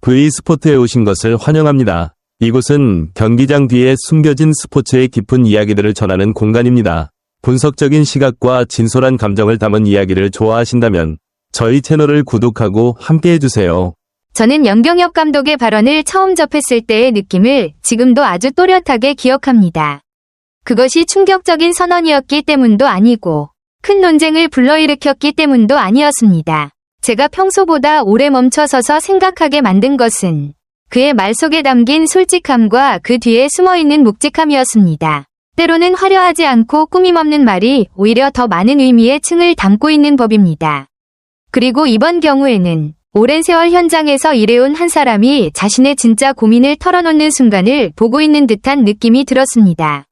V스포트에 오신 것을 환영합니다. 이곳은 경기장 뒤에 숨겨진 스포츠의 깊은 이야기들을 전하는 공간입니다. 분석적인 시각과 진솔한 감정을 담은 이야기를 좋아하신다면 저희 채널을 구독하고 함께해주세요. 저는 염경엽 감독의 발언을 처음 접했을 때의 느낌을 지금도 아주 또렷하게 기억합니다. 그것이 충격적인 선언이었기 때문도 아니고 큰 논쟁을 불러일으켰기 때문도 아니었습니다. 제가 평소보다 오래 멈춰서서 생각하게 만든 것은 그의 말 속에 담긴 솔직함과 그 뒤에 숨어있는 묵직함이었습니다. 때로는 화려하지 않고 꾸밈없는 말이 오히려 더 많은 의미의 층을 담고 있는 법입니다. 그리고 이번 경우에는 오랜 세월 현장에서 일해온 한 사람이 자신의 진짜 고민을 털어놓는 순간을 보고 있는 듯한 느낌이 들었습니다.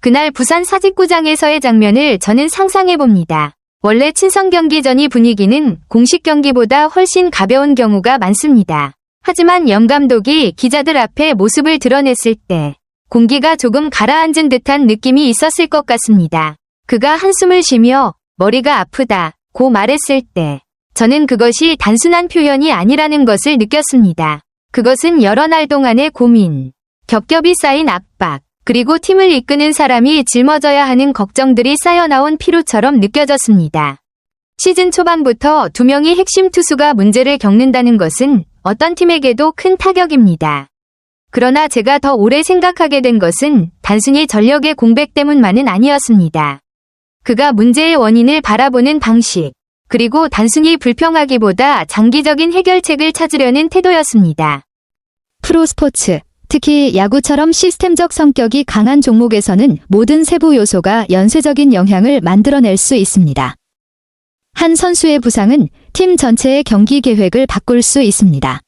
그날 부산 사직구장에서의 장면을 저는 상상해봅니다. 원래 친선 경기 전이 분위기는 공식 경기보다 훨씬 가벼운 경우가 많습니다. 하지만 염 감독이 기자들 앞에 모습을 드러냈을 때 공기가 조금 가라앉은 듯한 느낌이 있었을 것 같습니다. 그가 한숨을 쉬며 머리가 아프다고 말했을 때 저는 그것이 단순한 표현이 아니라는 것을 느꼈습니다. 그것은 여러 날 동안의 고민, 겹겹이 쌓인 압박, 그리고 팀을 이끄는 사람이 짊어져야 하는 걱정들이 쌓여나온 피로처럼 느껴졌습니다. 시즌 초반부터 두 명의 핵심 투수가 문제를 겪는다는 것은 어떤 팀에게도 큰 타격입니다. 그러나 제가 더 오래 생각하게 된 것은 단순히 전력의 공백 때문만은 아니었습니다. 그가 문제의 원인을 바라보는 방식, 그리고 단순히 불평하기보다 장기적인 해결책을 찾으려는 태도였습니다. 프로스포츠, 특히 야구처럼 시스템적 성격이 강한 종목에서는 모든 세부 요소가 연쇄적인 영향을 만들어낼 수 있습니다. 한 선수의 부상은 팀 전체의 경기 계획을 바꿀 수 있습니다.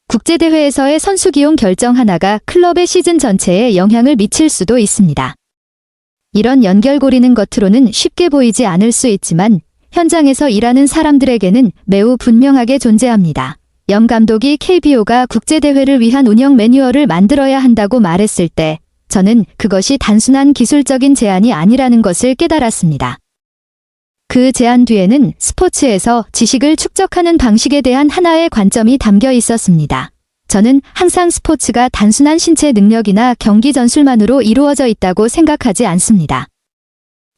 국제대회에서의 선수 기용 결정 하나가 클럽의 시즌 전체에 영향을 미칠 수도 있습니다. 이런 연결고리는 겉으로는 쉽게 보이지 않을 수 있지만 현장에서 일하는 사람들에게는 매우 분명하게 존재합니다. 염 감독이 KBO가 국제대회를 위한 운영 매뉴얼을 만들어야 한다고 말했을 때 저는 그것이 단순한 기술적인 제안이 아니라는 것을 깨달았습니다. 그 제안 뒤에는 스포츠에서 지식을 축적하는 방식에 대한 하나의 관점이 담겨 있었습니다. 저는 항상 스포츠가 단순한 신체 능력이나 경기 전술만으로 이루어져 있다고 생각하지 않습니다.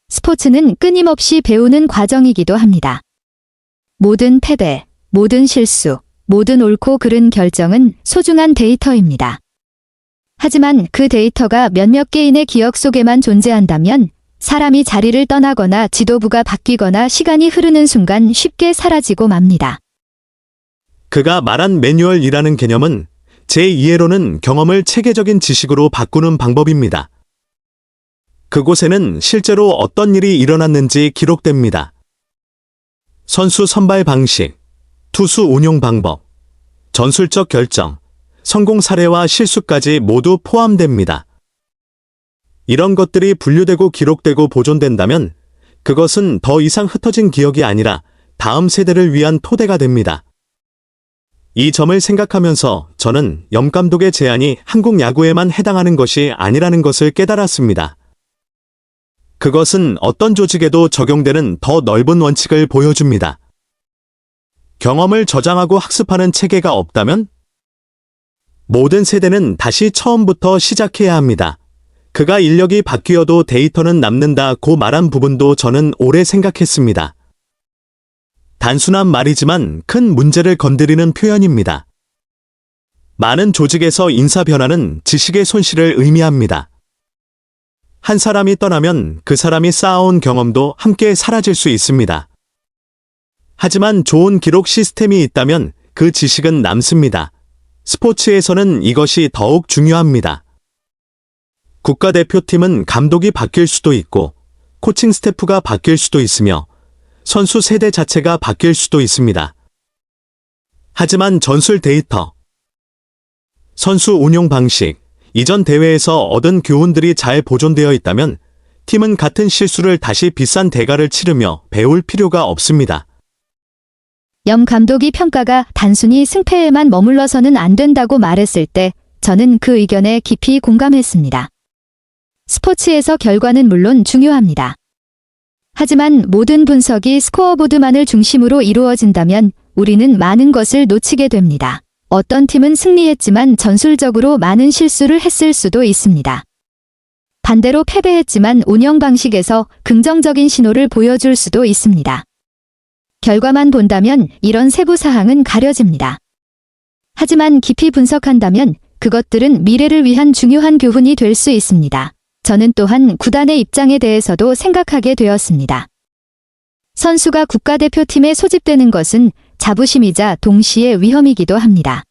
스포츠는 끊임없이 배우는 과정이기도 합니다. 모든 패배, 모든 실수, 모든 옳고 그른 결정은 소중한 데이터입니다. 하지만 그 데이터가 몇몇 개인의 기억 속에만 존재한다면 사람이 자리를 떠나거나 지도부가 바뀌거나 시간이 흐르는 순간 쉽게 사라지고 맙니다. 그가 말한 매뉴얼이라는 개념은 제 이해로는 경험을 체계적인 지식으로 바꾸는 방법입니다. 그곳에는 실제로 어떤 일이 일어났는지 기록됩니다. 선수 선발 방식, 투수 운용 방법, 전술적 결정, 성공 사례와 실수까지 모두 포함됩니다. 이런 것들이 분류되고 기록되고 보존된다면 그것은 더 이상 흩어진 기억이 아니라 다음 세대를 위한 토대가 됩니다. 이 점을 생각하면서 저는 염 감독의 제안이 한국 야구에만 해당하는 것이 아니라는 것을 깨달았습니다. 그것은 어떤 조직에도 적용되는 더 넓은 원칙을 보여줍니다. 경험을 저장하고 학습하는 체계가 없다면 모든 세대는 다시 처음부터 시작해야 합니다. 그가 인력이 바뀌어도 데이터는 남는다고 말한 부분도 저는 오래 생각했습니다. 단순한 말이지만 큰 문제를 건드리는 표현입니다. 많은 조직에서 인사 변화는 지식의 손실을 의미합니다. 한 사람이 떠나면 그 사람이 쌓아온 경험도 함께 사라질 수 있습니다. 하지만 좋은 기록 시스템이 있다면 그 지식은 남습니다. 스포츠에서는 이것이 더욱 중요합니다. 국가대표팀은 감독이 바뀔 수도 있고 코칭 스태프가 바뀔 수도 있으며 선수 세대 자체가 바뀔 수도 있습니다. 하지만 전술 데이터, 선수 운용 방식, 이전 대회에서 얻은 교훈들이 잘 보존되어 있다면 팀은 같은 실수를 다시 비싼 대가를 치르며 배울 필요가 없습니다. 염 감독이 평가가 단순히 승패에만 머물러서는 안 된다고 말했을 때 저는 그 의견에 깊이 공감했습니다. 스포츠에서 결과는 물론 중요합니다. 하지만 모든 분석이 스코어보드만을 중심으로 이루어진다면 우리는 많은 것을 놓치게 됩니다. 어떤 팀은 승리했지만 전술적으로 많은 실수를 했을 수도 있습니다. 반대로 패배했지만 운영 방식에서 긍정적인 신호를 보여줄 수도 있습니다. 결과만 본다면 이런 세부 사항은 가려집니다. 하지만 깊이 분석한다면 그것들은 미래를 위한 중요한 교훈이 될 수 있습니다. 저는 또한 구단의 입장에 대해서도 생각하게 되었습니다. 선수가 국가대표팀에 소집되는 것은 자부심이자 동시에 위험이기도 합니다.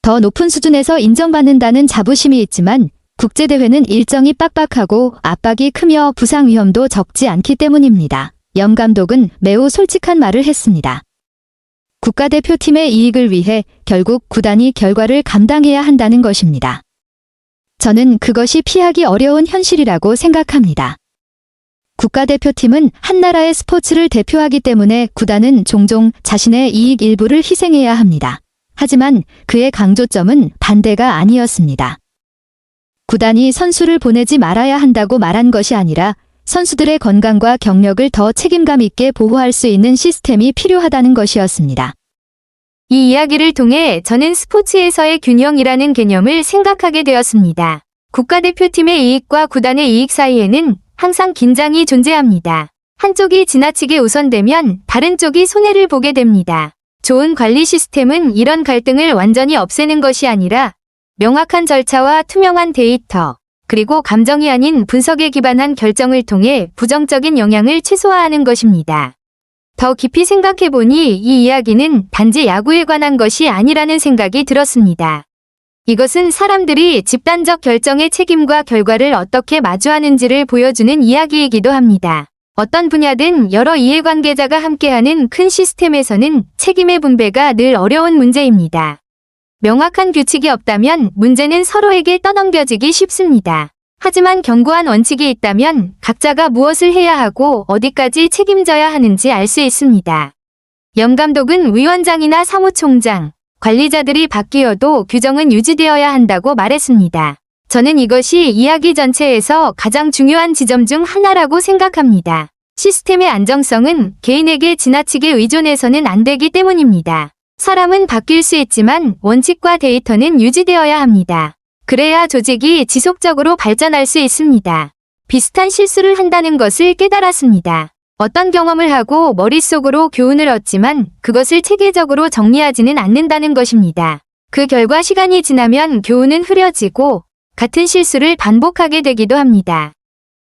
더 높은 수준에서 인정받는다는 자부심이 있지만 국제대회는 일정이 빡빡하고 압박이 크며 부상 위험도 적지 않기 때문입니다. 염 감독은 매우 솔직한 말을 했습니다. 국가대표팀의 이익을 위해 결국 구단이 결과를 감당해야 한다는 것입니다. 저는 그것이 피하기 어려운 현실이라고 생각합니다. 국가대표팀은 한 나라의 스포츠를 대표하기 때문에 구단은 종종 자신의 이익 일부를 희생해야 합니다. 하지만 그의 강조점은 반대가 아니었습니다. 구단이 선수를 보내지 말아야 한다고 말한 것이 아니라 선수들의 건강과 경력을 더 책임감 있게 보호할 수 있는 시스템이 필요하다는 것이었습니다. 이 이야기를 통해 저는 스포츠에서의 균형이라는 개념을 생각하게 되었습니다. 국가대표팀의 이익과 구단의 이익 사이에는 항상 긴장이 존재합니다. 한쪽이 지나치게 우선되면 다른 쪽이 손해를 보게 됩니다. 좋은 관리 시스템은 이런 갈등을 완전히 없애는 것이 아니라 명확한 절차와 투명한 데이터, 그리고 감정이 아닌 분석에 기반한 결정을 통해 부정적인 영향을 최소화하는 것입니다. 더 깊이 생각해보니 이 이야기는 단지 야구에 관한 것이 아니라는 생각이 들었습니다. 이것은 사람들이 집단적 결정의 책임과 결과를 어떻게 마주하는지를 보여주는 이야기이기도 합니다. 어떤 분야든 여러 이해관계자가 함께하는 큰 시스템에서는 책임의 분배가 늘 어려운 문제입니다. 명확한 규칙이 없다면 문제는 서로에게 떠넘겨지기 쉽습니다. 하지만 견고한 원칙이 있다면 각자가 무엇을 해야 하고 어디까지 책임져야 하는지 알 수 있습니다. 염 감독은 위원장이나 사무총장, 관리자들이 바뀌어도 규정은 유지되어야 한다고 말했습니다. 저는 이것이 이야기 전체에서 가장 중요한 지점 중 하나라고 생각합니다. 시스템의 안정성은 개인에게 지나치게 의존해서는 안 되기 때문입니다. 사람은 바뀔 수 있지만 원칙과 데이터는 유지되어야 합니다. 그래야 조직이 지속적으로 발전할 수 있습니다. 비슷한 실수를 한다는 것을 깨달았습니다. 어떤 경험을 하고 머릿속으로 교훈을 얻지만 그것을 체계적으로 정리하지는 않는다는 것입니다. 그 결과 시간이 지나면 교훈은 흐려지고 같은 실수를 반복하게 되기도 합니다.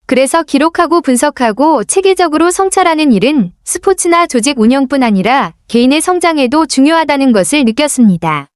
그래서 기록하고 분석하고 체계적으로 성찰하는 일은 스포츠나 조직 운영뿐 아니라 개인의 성장에도 중요하다는 것을 느꼈습니다.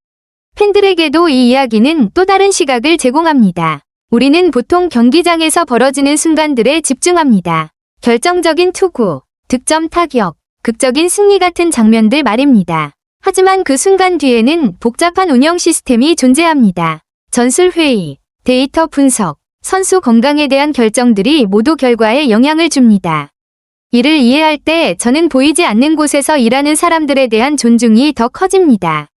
팬들에게도 이 이야기는 또 다른 시각을 제공합니다. 우리는 보통 경기장에서 벌어지는 순간들에 집중합니다. 결정적인 투구, 득점 타격, 극적인 승리 같은 장면들 말입니다. 하지만 그 순간 뒤에는 복잡한 운영 시스템이 존재합니다. 전술 회의, 데이터 분석, 선수 건강에 대한 결정들이 모두 결과에 영향을 줍니다. 이를 이해할 때 저는 보이지 않는 곳에서 일하는 사람들에 대한 존중이 더 커집니다.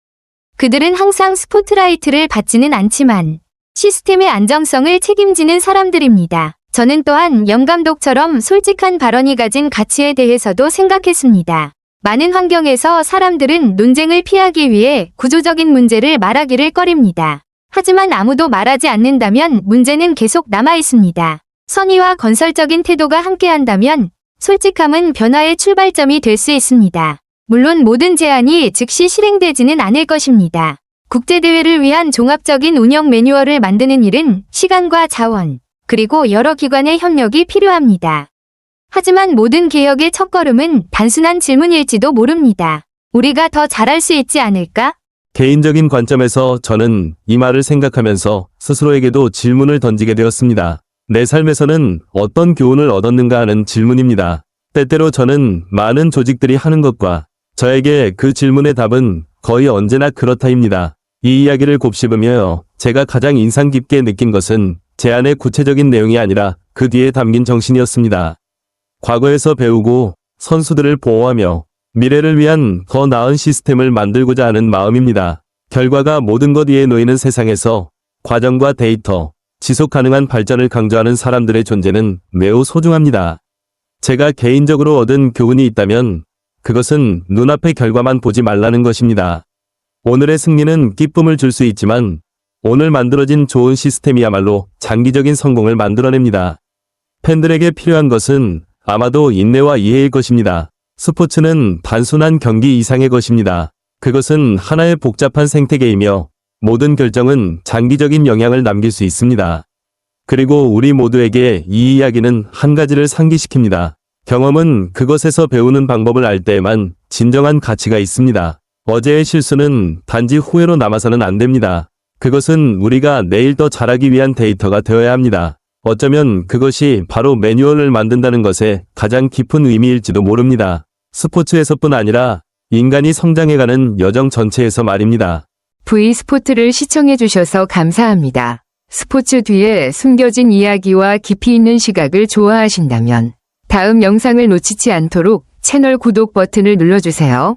그들은 항상 스포트라이트를 받지는 않지만 시스템의 안정성을 책임지는 사람들입니다. 저는 또한 염 감독처럼 솔직한 발언이 가진 가치에 대해서도 생각했습니다. 많은 환경에서 사람들은 논쟁을 피하기 위해 구조적인 문제를 말하기를 꺼립니다. 하지만 아무도 말하지 않는다면 문제는 계속 남아 있습니다. 선의와 건설적인 태도가 함께한다면 솔직함은 변화의 출발점이 될 수 있습니다. 물론 모든 제안이 즉시 실행되지는 않을 것입니다. 국제대회를 위한 종합적인 운영 매뉴얼을 만드는 일은 시간과 자원, 그리고 여러 기관의 협력이 필요합니다. 하지만 모든 개혁의 첫걸음은 단순한 질문일지도 모릅니다. 우리가 더 잘할 수 있지 않을까? 개인적인 관점에서 저는 이 말을 생각하면서 스스로에게도 질문을 던지게 되었습니다. 내 삶에서는 어떤 교훈을 얻었는가 하는 질문입니다. 때때로 저는 많은 조직들이 하는 것과 저에게 그 질문의 답은 거의 언제나 그렇다입니다. 이 이야기를 곱씹으며 제가 가장 인상 깊게 느낀 것은 제안의 구체적인 내용이 아니라 그 뒤에 담긴 정신이었습니다. 과거에서 배우고 선수들을 보호하며 미래를 위한 더 나은 시스템을 만들고자 하는 마음입니다. 결과가 모든 것 위에 놓이는 세상에서 과정과 데이터, 지속 가능한 발전을 강조하는 사람들의 존재는 매우 소중합니다. 제가 개인적으로 얻은 교훈이 있다면 그것은 눈앞의 결과만 보지 말라는 것입니다. 오늘의 승리는 기쁨을 줄 수 있지만 오늘 만들어진 좋은 시스템이야말로 장기적인 성공을 만들어냅니다. 팬들에게 필요한 것은 아마도 인내와 이해일 것입니다. 스포츠는 단순한 경기 이상의 것입니다. 그것은 하나의 복잡한 생태계이며 모든 결정은 장기적인 영향을 남길 수 있습니다. 그리고 우리 모두에게 이 이야기는 한 가지를 상기시킵니다. 경험은 그것에서 배우는 방법을 알 때에만 진정한 가치가 있습니다. 어제의 실수는 단지 후회로 남아서는 안 됩니다. 그것은 우리가 내일 더 잘하기 위한 데이터가 되어야 합니다. 어쩌면 그것이 바로 매뉴얼을 만든다는 것에 가장 깊은 의미일지도 모릅니다. 스포츠에서뿐 아니라 인간이 성장해가는 여정 전체에서 말입니다. V스포츠를 시청해주셔서 감사합니다. 스포츠 뒤에 숨겨진 이야기와 깊이 있는 시각을 좋아하신다면 다음 영상을 놓치지 않도록 채널 구독 버튼을 눌러주세요.